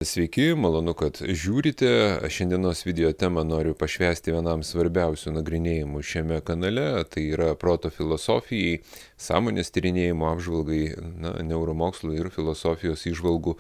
Sveiki, malonu, kad žiūrite. Šiandienos video temą noriu pašvęsti vienam svarbiausių nagrinėjimų šiame kanale. Tai yra proto filosofijai, sąmonės tyrinėjimo apžvalgai, neuromokslų ir filosofijos įžvalgų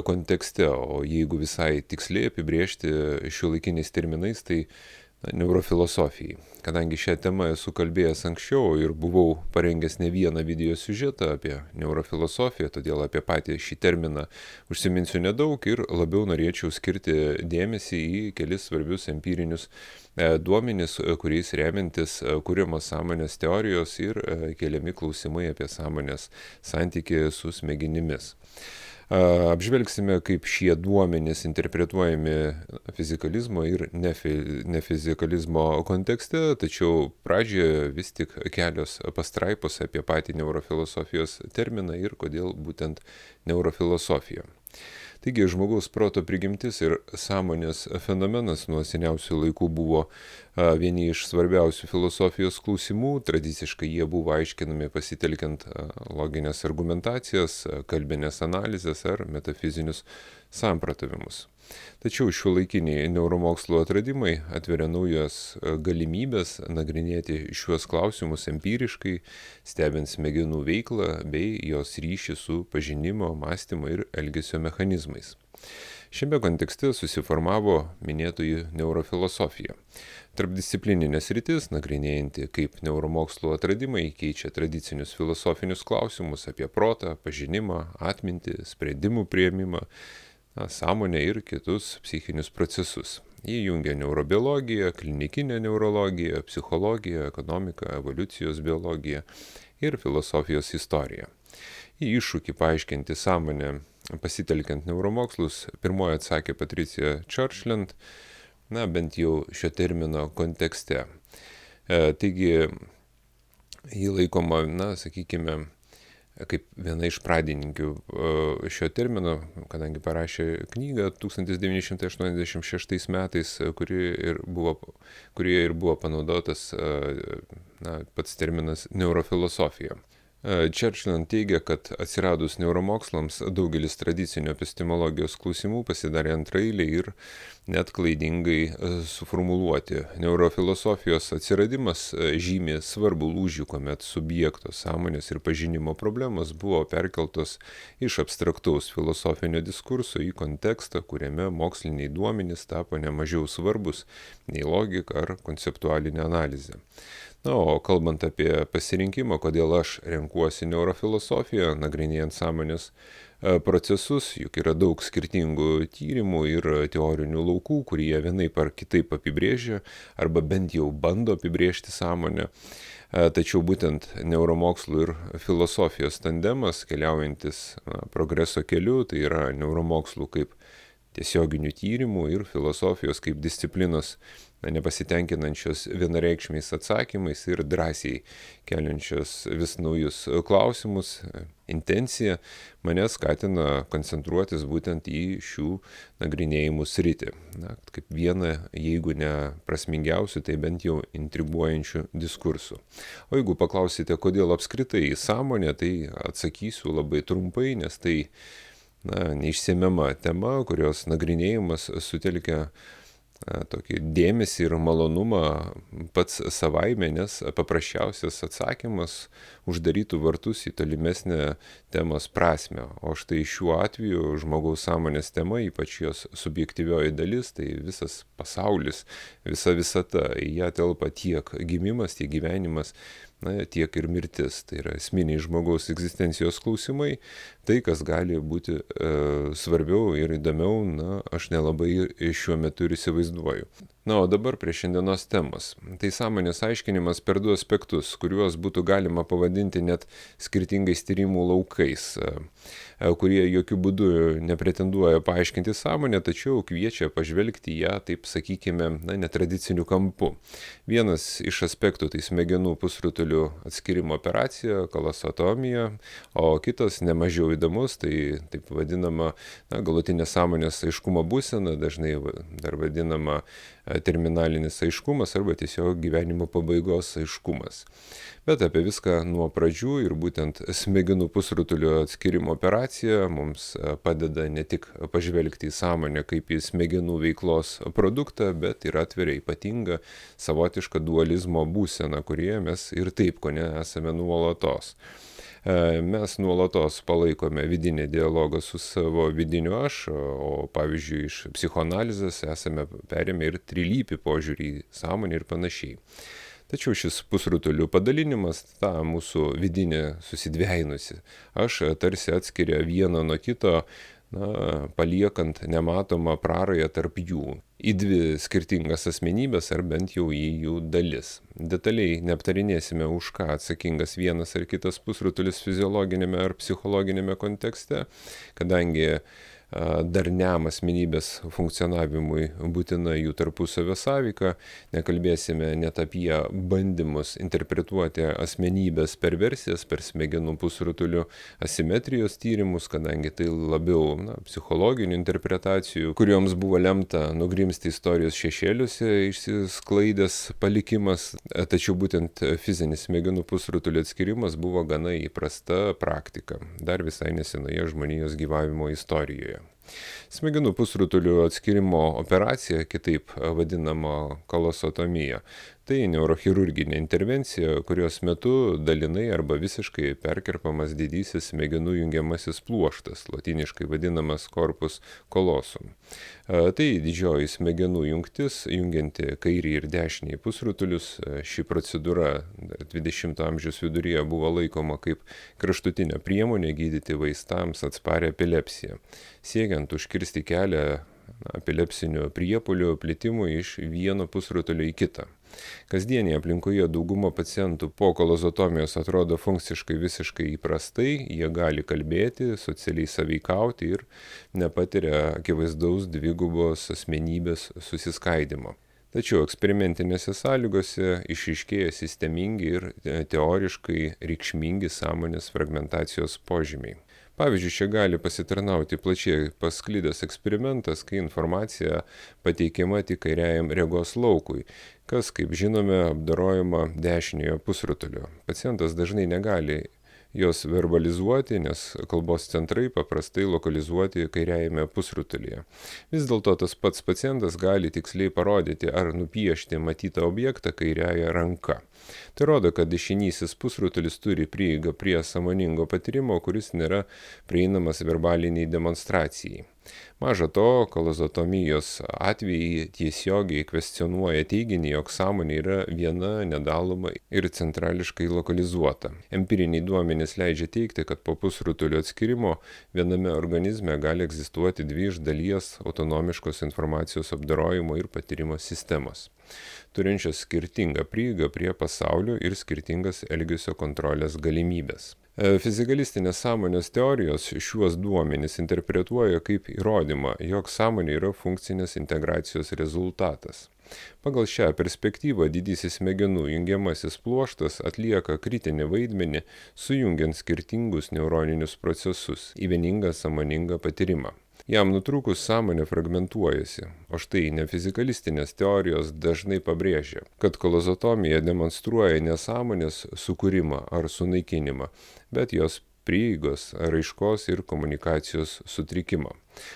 kontekste. O jeigu visai tiksliai apibrėžti šiuolaikiniais terminais, tai neurofilosofijai. Kadangi šią temą esu kalbėjęs anksčiau ir buvau parengęs ne vieną video siužetą apie neurofilosofiją, todėl apie patį šį terminą užsiminsiu nedaug ir labiau norėčiau skirti dėmesį į kelis svarbius empirinius duomenis, kuriais remiantis kuriamos sąmonės teorijos ir keliami klausimai apie sąmonės santykį su smegenimis. Apžvelgsime, kaip šie duomenys interpretuojami fizikalizmo ir nefizikalizmo kontekste, tačiau pradžioje vis tik kelios pastraipos apie patį neurofilosofijos terminą ir kodėl būtent neurofilosofija. Taigi, žmogaus proto prigimtis ir sąmonės fenomenas nuo seniausių laikų buvo vieni iš svarbiausių filosofijos klausimų. Tradiciškai jie buvo aiškinami pasitelkiant loginės argumentacijas, kalbinės analizės ar metafizinius samprotavimus. Tačiau šiuolaikiniai neuromokslo atradimai atveria naujas galimybės nagrinėti šiuos klausimus empiriškai, stebint smegenų veiklą bei jos ryšį su pažinimo, mąstymo ir elgesio mechanizmais. Šiame kontekste susiformavo minėtoji neurofilosofija. Tarpdisciplininė sritis, nagrinėjanti, kaip neuromokslo atradimai keičia tradicinius filosofinius klausimus apie protą, pažinimą, atmintį, sprendimų priėmimą, sąmonę ir kitus psichinius procesus. Jie jungia neurobiologiją, klinikinę neurologiją, psichologiją, ekonomiką, evoliucijos biologiją ir filosofijos istoriją. Į iššūkį paaiškinti sąmonę pasitelkiant neuromokslus pirmoji atsakė Patricia Churchland, bent jau šio termino kontekste. Taigi, jį laikoma, sakykime, kaip viena iš pradininkių šio termino, kadangi parašė knygą 1986 metais, kurioje ir buvo panaudotas pats terminas neurofilosofija. Churchland teigia, kad atsiradus neuromokslams daugelis tradicinių epistemologijos klausimų pasidarė antraeiliai ir net klaidingai suformuluoti. Neurofilosofijos atsiradimas žymi svarbų lūžį, kuomet subjekto sąmonės ir pažinimo problemos buvo perkeltos iš abstraktaus filosofinio diskurso į kontekstą, kuriame moksliniai duomenys tapo nemažiau svarbus nei logika ar konceptualinė analizė. O kalbant apie pasirinkimą, kodėl aš renkuosi neurofilosofiją, nagrinėjant sąmonės procesus, juk yra daug skirtingų tyrimų ir teorinių laukų, kurie vienaip ar kitaip apibrėžia arba bent jau bando apibrėžti sąmonę. Tačiau būtent neuromokslų ir filosofijos tandemas, keliaujantis progreso keliu, tai yra neuromokslų kaip tiesioginių tyrimų ir filosofijos kaip disciplinos nepasitenkinančios vienareikšmiais atsakymais ir drąsiai keliančios vis naujus klausimus, intencija mane skatina koncentruotis būtent į šių nagrinėjimų sritį. Kaip vieną, jeigu ne prasmingiausių, tai bent jau intriguojančių diskursų. O jeigu paklausite, kodėl apskritai sąmonė, tai atsakysiu labai trumpai, nes tai neišsemiama tema, kurios nagrinėjimas sutelkia tokį dėmesį ir malonumą pats savaime, nes paprasčiausias atsakymas uždarytų vartus į tolimesnę temos prasmę. O štai šiuo atveju žmogaus sąmonės tema, ypač jos subjektyvioji dalis, tai visas pasaulis, visa visata, į ją telpa tiek gimimas, tiek gyvenimas, tiek ir mirtis. Tai yra esminiai žmogaus egzistencijos klausimai. Tai, kas gali būti svarbiau ir įdomiau, aš nelabai šiuo metu ir įsivaizduoju. O dabar prie šiandienos temos. Tai sąmonės aiškinimas per du aspektus, kuriuos būtų galima pavadinti net skirtingais tyrimų laukais, kurie jokių būdų nepretenduoja paaiškinti sąmonę, tačiau kviečia pažvelgti ją, taip sakykime, netradiciniu kampu. Vienas iš aspektų tai smegenų pusrutulių atskirimo operacija, kolosotomija, o kitas nemažiau įdomus, tai taip vadinama galutinė sąmonės aiškumo būsena, dažnai dar vadinama terminalinis aiškumas arba tiesiog gyvenimo pabaigos aiškumas. Bet apie viską nuo pradžių ir būtent smegenų pusrutulio atskirimo operacija mums padeda ne tik pažvelgti į sąmonę kaip į smegenų veiklos produktą, bet ir atveria ypatingą savotišką dualizmo būseną, kurioje mes ir taip kone esame nuolatos. Mes nuolatos palaikome vidinį dialogą su savo vidiniu aš, o pavyzdžiui iš psichoanalizės esame perėmę ir trilypį požiūrį į sąmonę ir panašiai. Tačiau šis pusrutulių padalinimas, tą mūsų vidinį susidvejinusi, aš tarsi atskiria vieną nuo kito, paliekant nematomą prarają tarp jų į dvi skirtingas asmenybės ar bent jau į jų dalis. Detaliai neaptarinėsime, už ką atsakingas vienas ar kitas pusrutulis fiziologinėme ar psichologinėme kontekste, kadangi darniam asmenybės funkcionavimui būtina jų tarpusavio sąveika, nekalbėsime net apie bandymus interpretuoti asmenybės per versijas, per smegenų pusrutulių asimetrijos tyrimus, kadangi tai labiau psichologinių interpretacijų, kurioms buvo lemta nugrimsti istorijos šešėliuose išsisklaidęs palikimas, tačiau būtent fizinis smegenų pusrutulių atskirimas buvo gana įprasta praktika, dar visai nesenoje žmonijos gyvavimo istorijoje. Smegenų pusrutulių atskirimo operacija, kitaip vadinama kolosotomija, tai neurochirurginė intervencija, kurios metu dalinai arba visiškai perkerpamas didysis smegenų jungiamasis pluoštas, lotyniškai vadinamas corpus callosum. Tai didžioji smegenų jungtis, jungianti kairį ir dešinį pusrutulius. Ši procedūra 20 amžiaus viduryje buvo laikoma kaip kraštutinė priemonė gydyti vaistams atsparę epilepsiją, siekiant užkirsti kelią epilepsinių priepuolių plitimui iš vieno pusrutulio į kitą. Kasdienėje aplinkoje dauguma pacientų po kolozotomijos atrodo funkciškai visiškai įprastai, jie gali kalbėti, socialiai sąveikauti ir nepatiria akivaizdaus dvigubos asmenybės susiskaidimo. Tačiau eksperimentinėse sąlygose išryškėja sistemingi ir teoriškai reikšmingi sąmonės fragmentacijos požymiai. Pavyzdžiui, čia gali pasitarnauti plačiai pasklidęs eksperimentas, kai informacija pateikiama tik kairiajam regos laukui, kas, kaip žinome, apdorojama dešiniojo pusrutulio. Pacientas dažnai negali jos verbalizuoti, nes kalbos centrai paprastai lokalizuoti kairiajame pusrutulyje. Vis dėlto tas pats pacientas gali tiksliai parodyti ar nupiešti matytą objektą kairiąja ranka. Tai rodo, kad dešinysis pusrutulis turi prieigą prie sąmoningo patyrimo, kuris nėra prieinamas verbaliniai demonstracijai. Maža to, kolozotomijos atvejai tiesiogiai kvestionuoja teiginį, jog sąmonė yra viena, nedaloma ir centrališkai lokalizuota. Empiriniai duomenys leidžia teigti, kad po pusrutulio atskirimo viename organizme gali egzistuoti dvi iš dalies autonomiškos informacijos apdorojimo ir patyrimo sistemos, turinčios skirtingą prieigą prie pasaulio ir skirtingas elgesio kontrolės galimybės. Fizikalistinės sąmonės teorijos šiuos duomenis interpretuoja kaip įrodymą, jog sąmonė yra funkcinės integracijos rezultatas. Pagal šią perspektyvą didysis smegenų jungiamasis pluoštas atlieka kritinį vaidmenį, sujungiant skirtingus neuroninius procesus į vieningą sąmoningą patyrimą. Jam nutrūkus sąmonė fragmentuojasi, o štai nefizikalistinės teorijos dažnai pabrėžia, kad kolozotomija demonstruoja ne sąmonės sukūrimą ar sunaikinimą, bet jos prieigos, raiškos ir komunikacijos sutrikimą.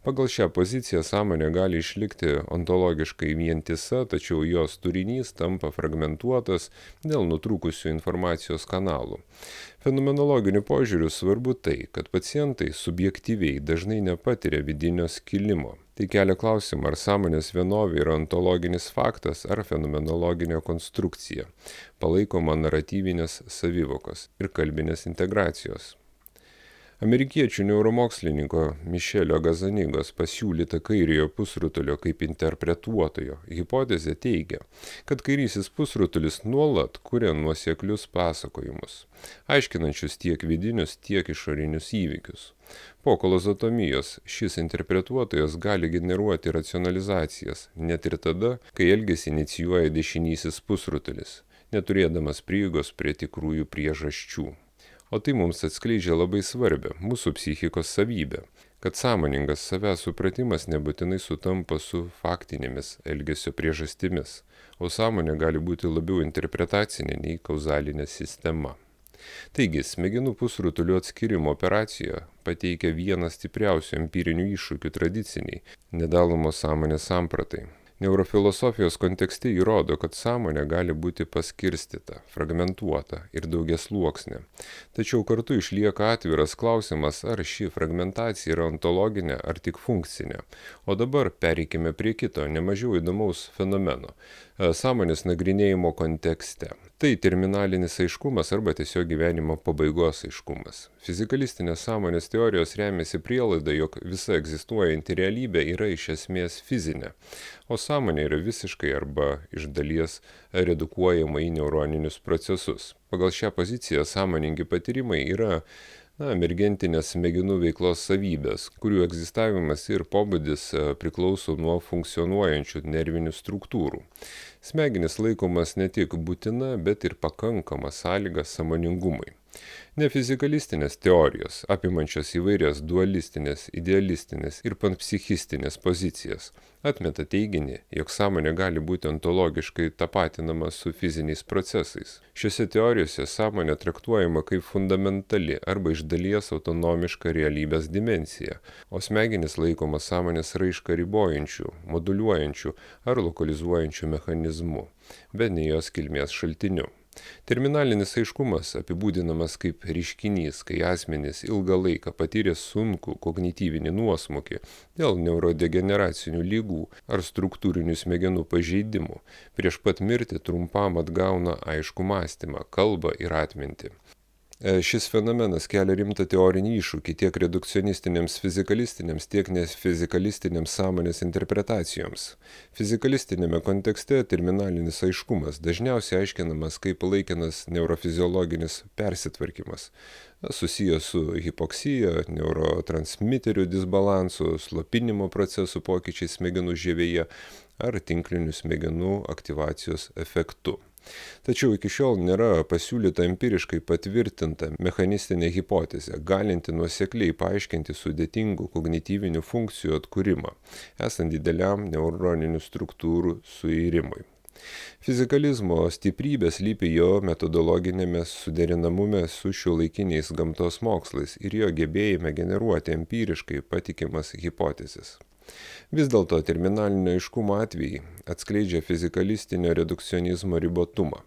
Pagal šią poziciją sąmonė gali išlikti ontologiškai vientisa, tačiau jos turinys tampa fragmentuotas dėl nutrūkusių informacijos kanalų. Fenomenologiniu požiūriu svarbu tai, kad pacientai subjektyviai dažnai nepatiria vidinio skilimo. Tai kelia klausimą, ar sąmonės vienovė yra ontologinis faktas ar fenomenologinė konstrukcija, palaikoma naratyvinės savivokos ir kalbinės integracijos. Amerikiečių neuromokslininko Mišelio Gazanigos pasiūlyta kairiojo pusrutulio kaip interpretuotojo hipotezė teigia, kad kairysis pusrutulis nuolat kuria nuoseklius pasakojimus, aiškinančius tiek vidinius, tiek išorinius įvykius. Po kolozotomijos šis interpretuotojas gali generuoti racionalizacijas, net ir tada, kai elgesį inicijuoja dešinysis pusrutulis, neturėdamas prieigos prie tikrųjų priežasčių. O tai mums atskleidžia labai svarbią mūsų psichikos savybę, kad sąmoningas savęs supratimas nebūtinai sutampa su faktinėmis elgesio priežastimis, o sąmonė gali būti labiau interpretacinė nei kauzalinė sistema. Taigi, smegenų pusrutulių atskirimo operacija pateikia vieną stipriausių empirinių iššūkių tradiciniai, nedalomos sąmonės sampratai. Neurofilosofijos kontekste įrodo, kad sąmonė gali būti paskirstyta, fragmentuota ir daugiasluoksnė. Tačiau kartu išlieka atviras klausimas, ar ši fragmentacija yra ontologinė ar tik funkcinė. O dabar pereikime prie kito, nemažiau įdomaus fenomeno – sąmonės nagrinėjimo kontekste. Tai terminalinis aiškumas arba tiesiog gyvenimo pabaigos aiškumas. Fizikalistinės sąmonės teorijos remiasi prielaida, jog visa egzistuojanti realybė yra iš esmės fizinė, o sąmonė yra visiškai arba iš dalies redukuojama į neuroninius procesus. Pagal šią poziciją sąmoningi patyrimai yra emergentinės smegenų veiklos savybės, kurių egzistavimas ir pobūdis priklauso nuo funkcionuojančių nervinių struktūrų. Smegenis laikomas ne tik būtina, bet ir pakankama sąlyga sąmoningumui. Nefizikalistinės teorijos, apimančios įvairias dualistinės, idealistinės ir panpsichistinės pozicijas, atmeta teiginį, jog sąmonė gali būti ontologiškai tapatinama su fiziniais procesais. Šiose teorijose sąmonė traktuojama kaip fundamentali arba iš dalies autonomiška realybės dimensija, o smegenis laikoma sąmonės raišką ribojančių, moduliuojančių ar lokalizuojančių mechanizmų, bet ne jos kilmės šaltiniu. Terminalinis aiškumas apibūdinamas kaip reiškinys, kai asmenys ilgą laiką patyrė sunkų kognityvinį nuosmukį dėl neurodegeneracinių ligų ar struktūrinių smegenų pažeidimų, prieš pat mirtį trumpam atgauna aiškų mąstymą, kalbą ir atmintį. Šis fenomenas kelia rimtą teorinį iššūkį tiek redukcionistinėms fizikalistinėms, tiek nefizikalistinėms sąmonės interpretacijoms. Fizikalistinėme kontekste terminalinis aiškumas dažniausiai aiškinamas kaip laikinas neurofiziologinis persitvarkymas, susijęs su hipoksija, neurotransmiterių disbalansu, slopinimo procesų pokyčiais smegenų žievėje ar tinklinių smegenų aktyvacijos efektu. Tačiau iki šiol nėra pasiūlyta empiriškai patvirtinta mechanistinė hipotezė, galinti nuosekliai paaiškinti sudėtingų kognityvinių funkcijų atkūrimą, esant dideliam neuroninių struktūrų suirimui. Fizikalizmo stiprybė slypi jo metodologinėme suderinamume su šiuolaikiniais gamtos mokslais ir jo gebėjime generuoti empiriškai patikimas hipotezes. Vis dėlto terminalinio aiškumo atvejai atskleidžia fizikalistinio redukcionizmo ribotumą,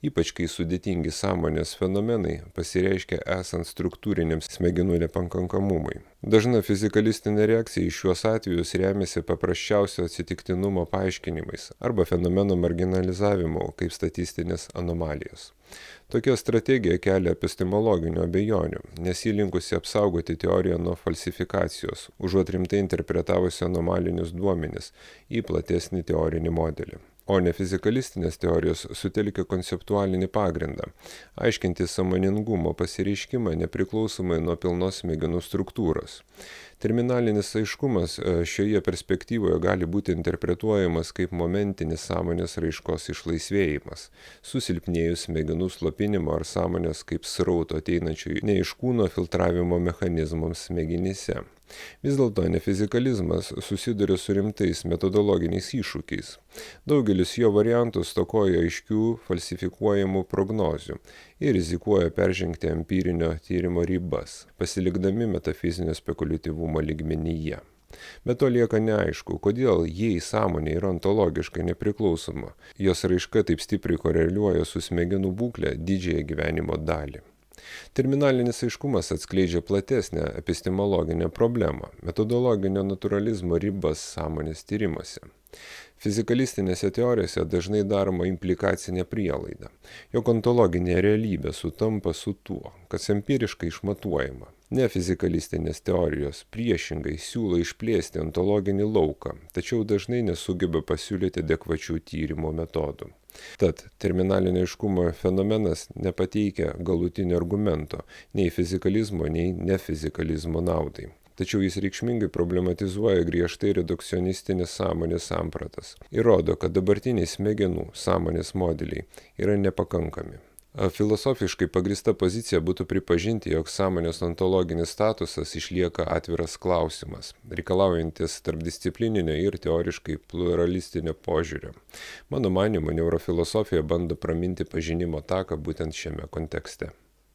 ypač kai sudėtingi sąmonės fenomenai pasireiškia esant struktūriniams smegenų nepakankamumui. Dažna fizikalistinė reakcija į šiuos atvejus remiasi paprasčiausio atsitiktinumo paaiškinimais arba fenomeno marginalizavimu kaip statistinės anomalijos. Tokia strategija kelia epistemologinių abejonių, nes ji linkusi apsaugoti teoriją nuo falsifikacijos, užuot rimtai interpretavusi anomalinius duomenis į platesnį teorinį modelį. O nefizikalistinės teorijos sutelkia konceptualinį pagrindą, aiškinti sąmoningumo pasireiškimą nepriklausomai nuo pilnos smegenų struktūros. Terminalinis aiškumas šioje perspektyvoje gali būti interpretuojamas kaip momentinis sąmonės raiškos išlaisvėjimas, susilpnėjus smegenų slopinimo ar sąmonės kaip srauto ateinančių ne iš kūno filtravimo mechanizmams smegenyse. Vis dėlto nefizikalizmas susiduria su rimtais metodologiniais iššūkiais. Daugelis jo variantų stokoja aiškių falsifikuojamų prognozių ir rizikuoja peržengti empirinio tyrimo ribas, pasilikdami metafizinio spekuliatyvumo lygmenyje. Bet to lieka neaišku, kodėl jei sąmonė yra ontologiškai nepriklausoma, jos raiška taip stipriai koreliuoja su smegenų būklė didžiąją gyvenimo dalį. Terminalinis aiškumas atskleidžia platesnę epistemologinę problemą – metodologinio naturalizmo ribas sąmonės tyrimuose. Fizikalistinėse teorijose dažnai daroma implikacinė prielaida, jog ontologinė realybė sutampa su tuo, kas empiriškai išmatuojama. Nefizikalistinės teorijos priešingai siūlo išplėsti ontologinį lauką, tačiau dažnai nesugeba pasiūlyti adekvačių tyrimo metodų. Tad terminalinio aiškumo fenomenas nepateikia galutinio argumento nei fizikalizmo, nei nefizikalizmo naudai. Tačiau jis reikšmingai problematizuoja griežtai redukcionistinės sąmonės sampratas ir rodo, kad dabartiniai smegenų sąmonės modeliai yra nepakankami. Filosofiškai pagrįsta pozicija būtų pripažinti, jog sąmonės ontologinis statusas išlieka atviras klausimas, reikalaujantis tarpdisciplininio ir teoriškai pluralistinio požiūrio. Mano manymu, neurofilosofija bando praminti pažinimo taką būtent šiame kontekste.